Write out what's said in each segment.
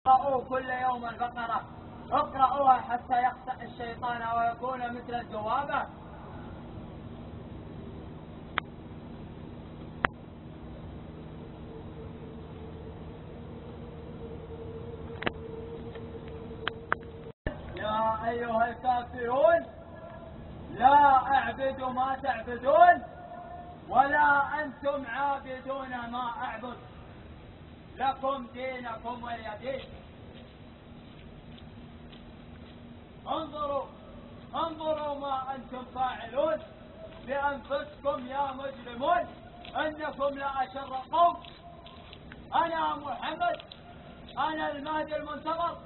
اقرأوا كل يوم البقرة، اقرأوها حتى يخطئ الشيطان ويكون مثل الذبابة. يا أيها الكافرون لا أعبد ما تعبدون ولا أنتم عابدون ما أعبد، لكم دينكم ولي دين. انظروا ما أنتم فاعلون بأنفسكم يا مجرمون، أنكم لأشر قوم. أنا محمد، أنا المهدي المنتظر،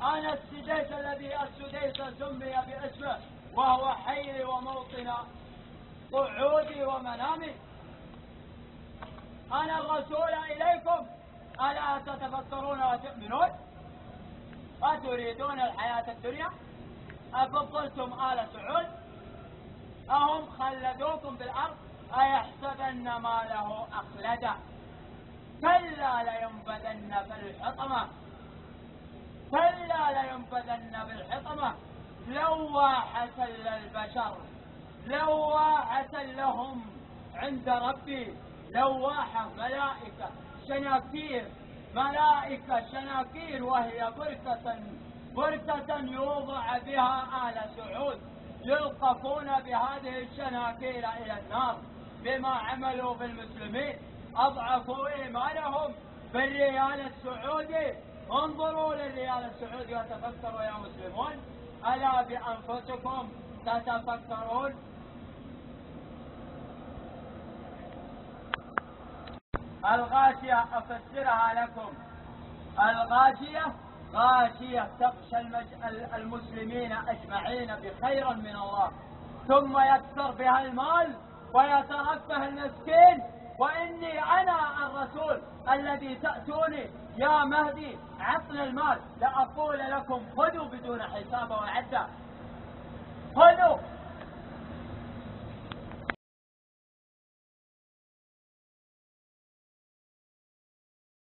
أنا السديس الذي السديس سمي باسمه وهو حي وموطن قعودي ومنامي. أنا الرسول إليكم، ألا تتفكرون وتؤمنون؟ أتريدون الحياة الدنيا؟ أفضلتم آل سعود؟ أهم خلدوكم بالأرض؟ أيحسبن ما له أخلده؟ كلا لينبذن في الحطمة، كلا لينبذن بالحطمة، لواحة للبشر، لواحة لهم عند ربي، لواحة ملائكة شناكير، ملائكة شناكير، وهي بركة يوضع بها آل سعود، يلقفون بهذه الشناكير إلى النار بما عملوا بالمسلمين، أضعفوا إيمانهم بالريال السعودي. انظروا للريال السعودي وتفكروا يا مسلمون، ألا بأنفسكم تتفكرون؟ الغاشية أفسرها لكم. الغاشية غاشية تغشى المسلمين أجمعين بخير من الله، ثم يكثر بها المال ويترفه المسكين. وإني أنا الرسول الذي تأتوني يا مهدي عطل المال لأقول لكم خذوا بدون حساب وعدة، خذوا